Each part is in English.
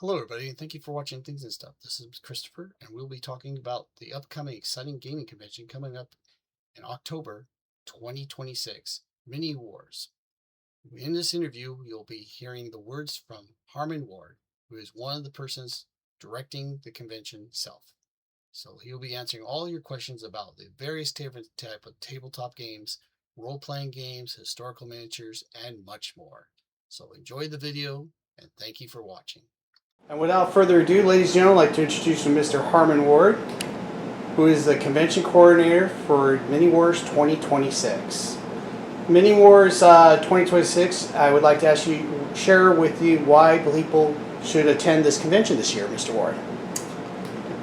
Hello, everybody, and thank you for watching Things and Stuff. This is Christopher, and we'll be talking about the upcoming exciting gaming convention coming up in October 2026, Mini Wars. In this interview, you'll be hearing the words from Harmon Ward, who is one of the persons directing the convention itself. So he'll be answering all your questions about the various type of tabletop games, role-playing games, historical miniatures, and much more. So enjoy the video, and thank you for watching. And without further ado, ladies and gentlemen, I'd like to introduce Mr. Harmon Ward, who is the convention coordinator for Mini Wars 2026. Mini Wars 2026, I would like to ask you, share with you why people should attend this convention this year, Mr. Ward.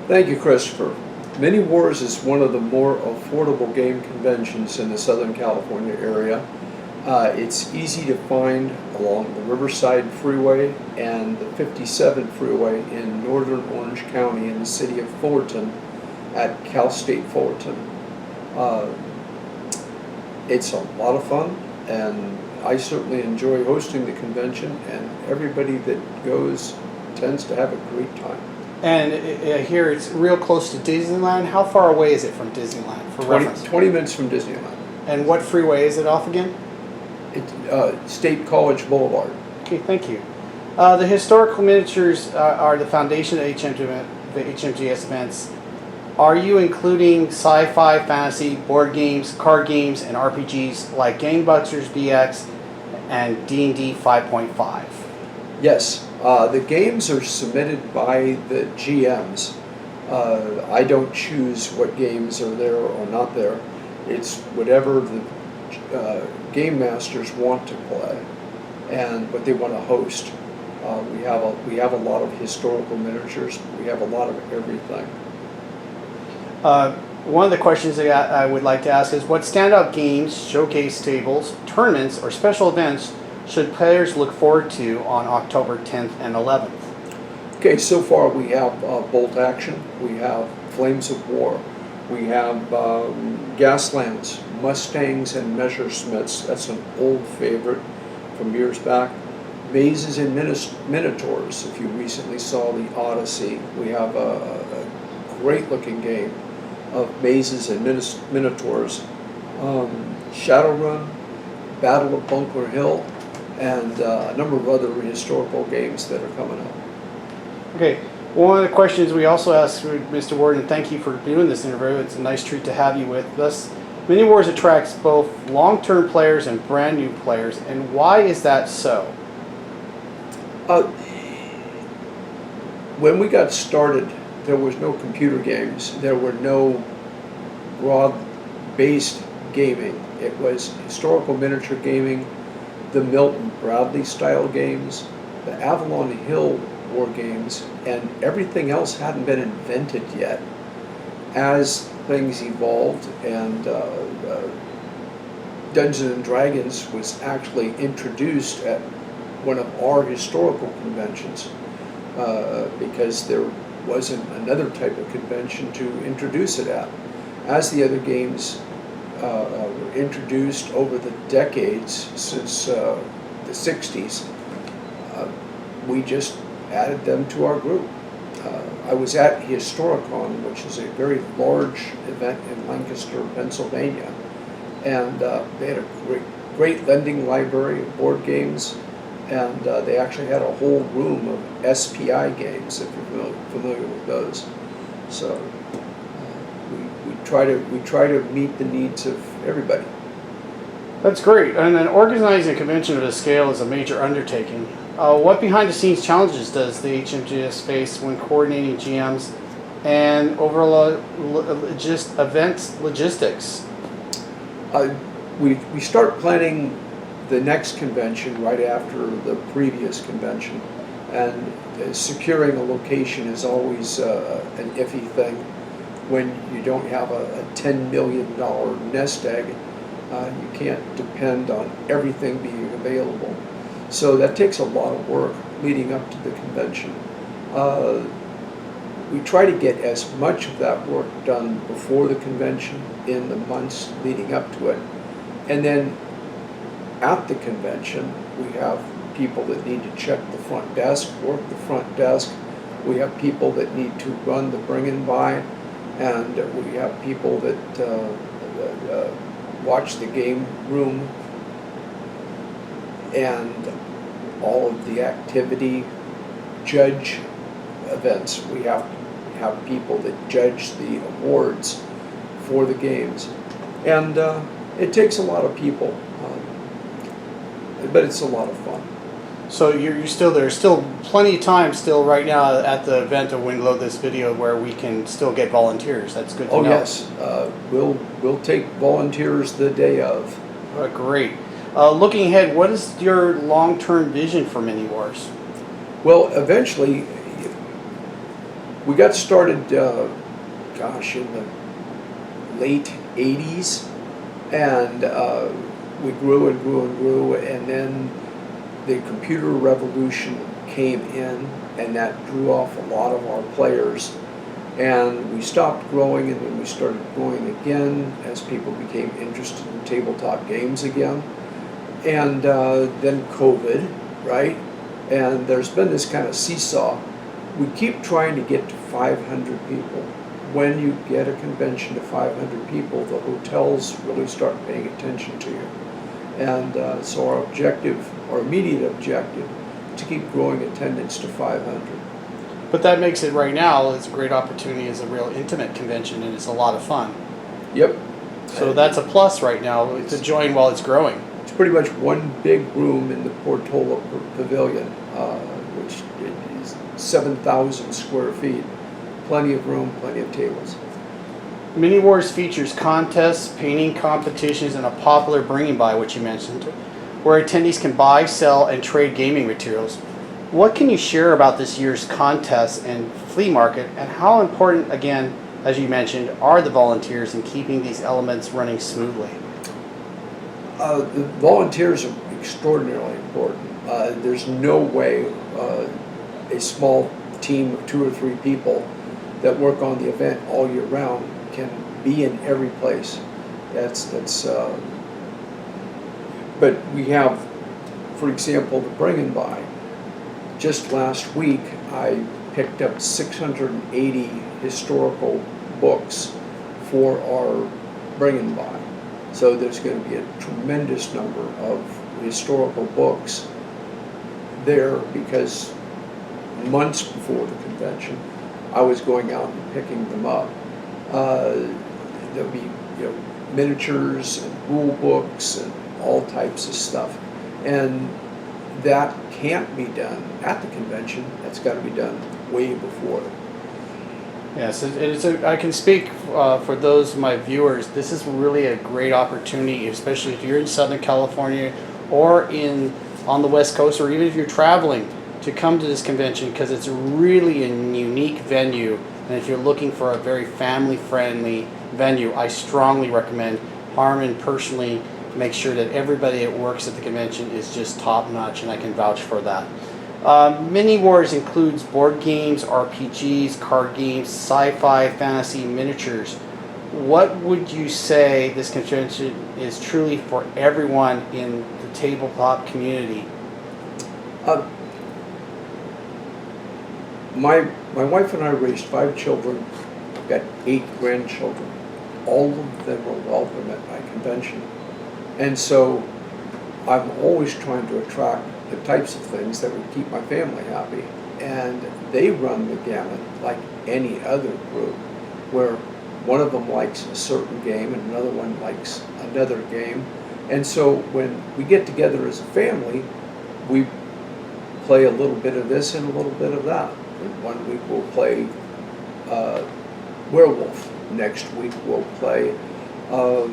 Thank you, Christopher. Mini Wars is one of the more affordable game conventions in the Southern California area. It's easy to find along the Riverside Freeway and the 57 Freeway in northern Orange County in the city of Fullerton at Cal State Fullerton. It's a lot of fun, and I certainly enjoy hosting the convention, and everybody that goes tends to have a great time. And here it's real close to Disneyland. How far away is it from Disneyland, for reference? 20 minutes from Disneyland. And what freeway is it off again? State College Boulevard. Okay, thank you. The historical miniatures are the foundation of the HMGS events. Are you including sci-fi, fantasy, board games, card games, and RPGs like Gamebusters BX and D&D 5.5? Yes, the games are submitted by the GMs. I don't choose what games are there or not there. It's whatever the game masters want to play and what they want to host. We have a lot of historical miniatures. We have a lot of everything. One of the questions that I would like to ask is, what standout games, showcase tables, tournaments, or special events should players look forward to on October 10th and 11th? Okay, so far we have Bolt Action, we have Flames of War, we have Gaslands, Mustangs, and Messersmiths. That's an old favorite from years back. Mazes and Minotaurs. If you recently saw the Odyssey, we have a great-looking game of Mazes and Minotaurs. Shadowrun, Battle of Bunker Hill, and a number of other historical games that are coming up. Okay, one of the questions we also asked Mr. Ward, and thank you for doing this interview. It's a nice treat to have you with us. Mini Wars attracts both long-term players and brand new players, and why is that so? When we got started, there was no computer games. There were no broad-based gaming. It was historical miniature gaming, the Milton Bradley style games, the Avalon Hill war games, and everything else hadn't been invented yet. As things evolved and Dungeons and Dragons was actually introduced at one of our historical conventions because there wasn't another type of convention to introduce it at. As the other games were introduced over the decades since the 60s, we just added them to our group. I was at Historicon, which is a very large event in Lancaster, Pennsylvania, and they had a great lending library of board games, and they actually had a whole room of SPI games, if you're familiar with those. So we try to meet the needs of everybody. That's great. And then organizing a convention of this scale is a major undertaking. What behind-the-scenes challenges does the HMGS face when coordinating GMs and overall event logistics? We start planning the next convention right after the previous convention, and securing a location is always an iffy thing when you don't have a $10 million nest egg. You can't depend on everything being available. So that takes a lot of work leading up to the convention. We try to get as much of that work done before the convention in the months leading up to it. And then at the convention, we have people that need to check the front desk, work the front desk. We have people that need to run the bring-in buy, and we have people that watch the game room and all of the activity, judge events. We have people that judge the awards for the games, and it takes a lot of people, but it's a lot of fun. So you're still there's still plenty of time still right now at the event of when we load this video where we can still get volunteers. That's good to know. Oh yes, we'll take volunteers the day of. Great. Looking ahead, what is your long-term vision for Mini Wars? Well, eventually, we got started, in the late 80s, and we grew and grew and grew, and then the computer revolution came in, and that drew off a lot of our players, and we stopped growing, and then we started growing again as people became interested in tabletop games again, and then COVID, right? And there's been this kind of seesaw. We keep trying to get to 500 people. When you get a convention to 500 people, the hotels really start paying attention to you. And so our immediate objective, to keep growing attendance to 500. But that makes it right now, it's a great opportunity as a real intimate convention, and it's a lot of fun. Yep. So that's a plus right now to join while it's growing. It's pretty much one big room in the Portola Pavilion, which is 7,000 square feet. Plenty of room, plenty of tables. Mini Wars features contests, painting competitions, and a popular bringing buy, which you mentioned, where attendees can buy, sell, and trade gaming materials. What can you share about this year's contest and flea market, and how important, again, as you mentioned, are the volunteers in keeping these elements running smoothly? The volunteers are extraordinarily important. There's no way a small team of 2 or 3 people that work on the event all year round can be in every place. But we have, for example, the bring and buy. Just last week, I picked up 680 historical books for our bring and buy. So there's going to be a tremendous number of historical books there, because months before the convention, I was going out and picking them up. There'll be miniatures and rule books and all types of stuff, and that can't be done at the convention. That's got to be done way before. Yes, I can speak for those of my viewers. This is really a great opportunity, especially if you're in Southern California or on the West Coast, or even if you're traveling, to come to this convention, because it's really a unique venue. And if you're looking for a very family-friendly venue, I strongly recommend. Harmon personally makes sure that everybody that works at the convention is just top-notch, and I can vouch for that. Mini Wars includes board games, RPGs, card games, sci-fi, fantasy, miniatures. What would you say this convention is truly for everyone in the tabletop community? My wife and I raised 5 children. I've got 8 grandchildren. All of them are welcome at my convention. And so I'm always trying to attract the types of things that would keep my family happy. And they run the gamut like any other group, where one of them likes a certain game and another one likes another game. And so when we get together as a family, we play a little bit of this and a little bit of that. And one week we'll play Werewolf. Next week we'll play, what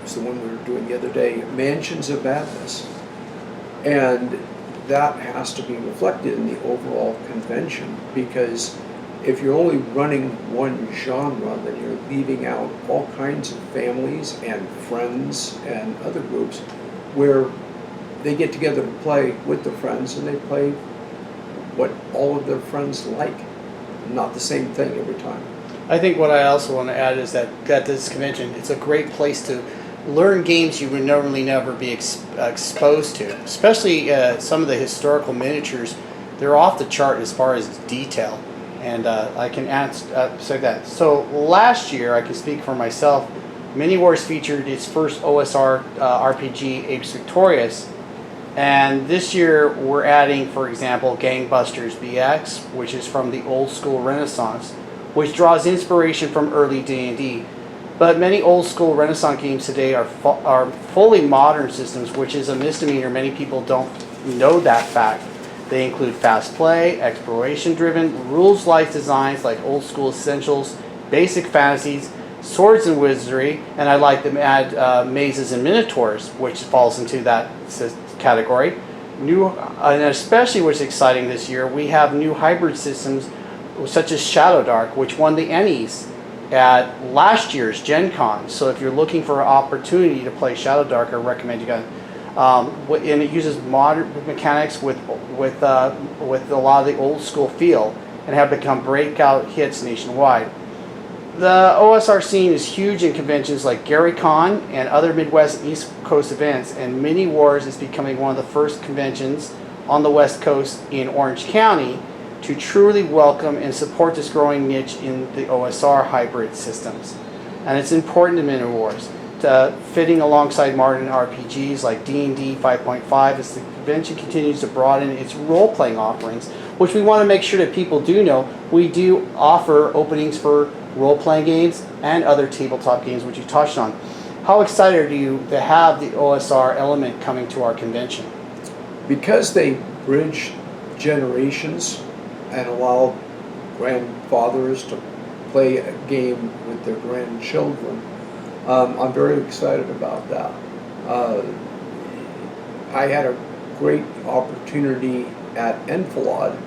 was the one we were doing the other day? Mansions of Madness. And that has to be reflected in the overall convention, because if you're only running one genre, then you're leaving out all kinds of families and friends and other groups where they get together to play with their friends, and they play what all of their friends like, not the same thing every time. I think what I also want to add is that at this convention, it's a great place to learn games you would normally never be exposed to. Especially some of the historical miniatures, they're off the chart as far as detail. And I can say that. So last year, I can speak for myself, Mini Wars featured its first OSR RPG, Apes Victorious. And this year, we're adding, for example, Gangbusters BX, which is from the old school Renaissance, which draws inspiration from early D&D. But many old school Renaissance games today are fully modern systems, which is a misdemeanor. Many people don't know that fact. They include fast play, exploration-driven, rules-like designs like old school essentials, basic fantasies, swords and wizardry, and I like to add mazes and minotaurs, which falls into that category. And especially what's exciting this year, we have new hybrid systems such as Shadowdark, which won the Ennies at last year's Gen Con. So if you're looking for an opportunity to play Shadowdark, I recommend you guys. And it uses modern mechanics with a lot of the old school feel, and have become breakout hits nationwide. The OSR scene is huge in conventions like GaryCon and other Midwest and East Coast events, and Mini Wars is becoming one of the first conventions on the West Coast in Orange County to truly welcome and support this growing niche in the OSR hybrid systems. And it's important to Mini Wars, fitting alongside modern RPGs like D&D 5.5 as the convention continues to broaden its role-playing offerings, which we want to make sure that people do know. We do offer openings for role-playing games and other tabletop games, which you touched on. How excited are you to have the OSR element coming to our convention? Because they bridge generations and allow grandfathers to play a game with their grandchildren, I'm very excited about that. I had a great opportunity at Enfilad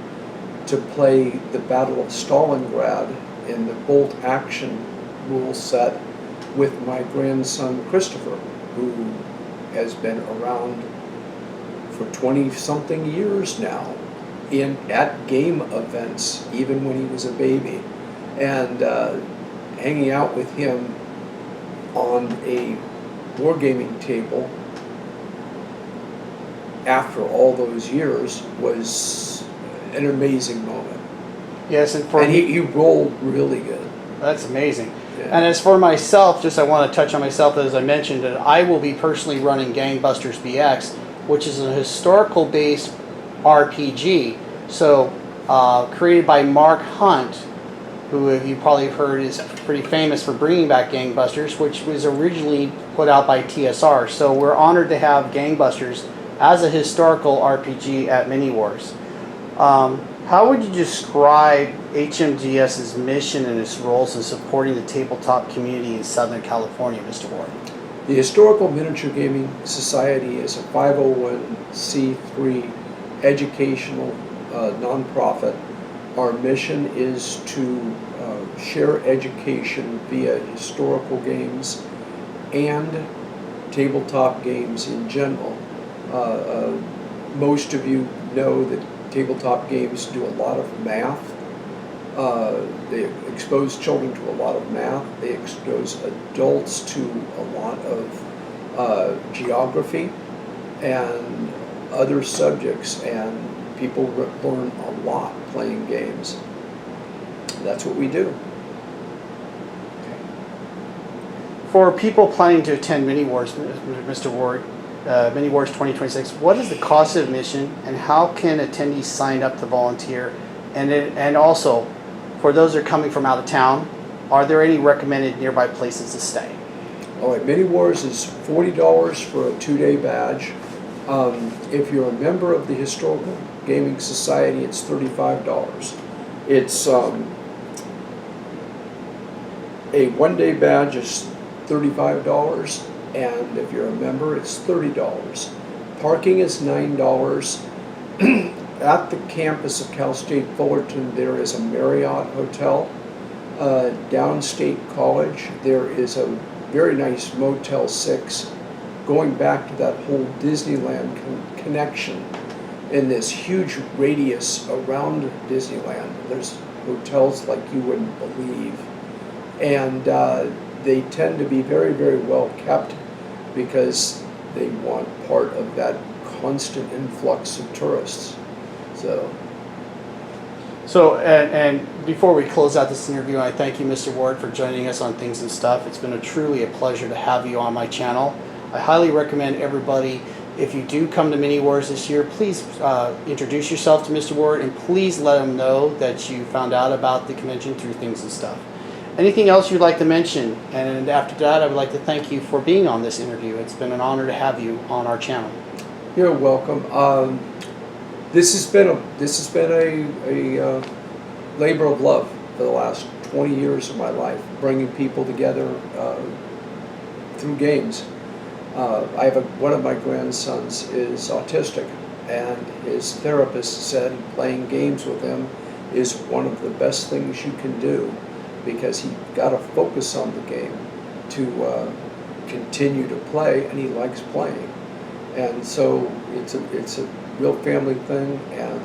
to play the Battle of Stalingrad in the bolt action rule set with my grandson Christopher, who has been around for 20-something years now at game events, even when he was a baby. And hanging out with him on a wargaming table after all those years was an amazing moment. Yes, and he rolled really good. That's amazing. Yeah. And as for myself, I want to touch on myself, as I mentioned, that I will be personally running Gangbusters BX, which is a historical-based RPG. So, created by Mark Hunt, who you probably heard is pretty famous for bringing back Gangbusters, which was originally put out by TSR. So we're honored to have Gangbusters as a historical RPG at Mini Wars. How would you describe HMGS's mission and its roles in supporting the tabletop community in Southern California, Mr. Ward? The Historical Miniature Gaming Society is a 501c3 educational nonprofit. Our mission is to share education via historical games and tabletop games in general. Most of you know that tabletop games do a lot of math. They expose children to a lot of math. They expose adults to a lot of geography and other subjects, and people learn a lot playing games. That's what we do. For people planning to attend Mini Wars, Mr. Ward, Mini Wars 2026, what is the cost of admission, and how can attendees sign up to volunteer? And also, for those that are coming from out of town, are there any recommended nearby places to stay? All right, Mini Wars is $40 for a 2-day badge. If you're a member of the Historical Gaming Society, it's $35. It's a 1-day badge is $35, and if you're a member, it's $30. Parking is $9. At the campus of Cal State Fullerton, there is a Marriott Hotel. Downstate College, there is a very nice Motel 6, going back to that whole Disneyland connection in this huge radius around Disneyland. There's hotels like you wouldn't believe. And they tend to be very, very well kept. because they want part of that constant influx of tourists. So, and before we close out this interview, I thank you, Mr. Ward, for joining us on Things and Stuff. It's been truly a pleasure to have you on my channel. I highly recommend everybody, if you do come to Mini Wars this year, please introduce yourself to Mr. Ward, and please let him know that you found out about the convention through Things and Stuff. Anything else you'd like to mention? And after that, I would like to thank you for being on this interview. It's been an honor to have you on our channel. You're welcome. This has been a labor of love for the last 20 years of my life, bringing people together through games. One of my grandsons is autistic, and his therapist said playing games with him is one of the best things you can do, because he got to focus on the game to continue to play, and he likes playing. And so it's a real family thing, and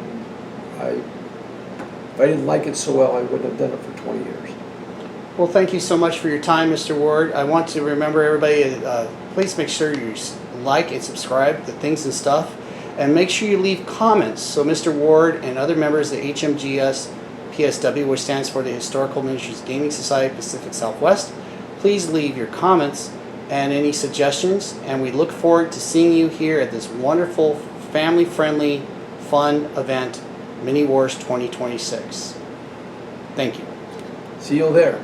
if I didn't like it so well, I wouldn't have done it for 20 years. Well, thank you so much for your time, Mr. Ward. I want to remember everybody, please make sure you like and subscribe to Things and Stuff, and make sure you leave comments so Mr. Ward and other members of the HMGS PSW, which stands for the Historical Miniatures Gaming Society Pacific Southwest, please leave your comments and any suggestions, and we look forward to seeing you here at this wonderful, family-friendly, fun event, Mini Wars 2026. Thank you. See you there.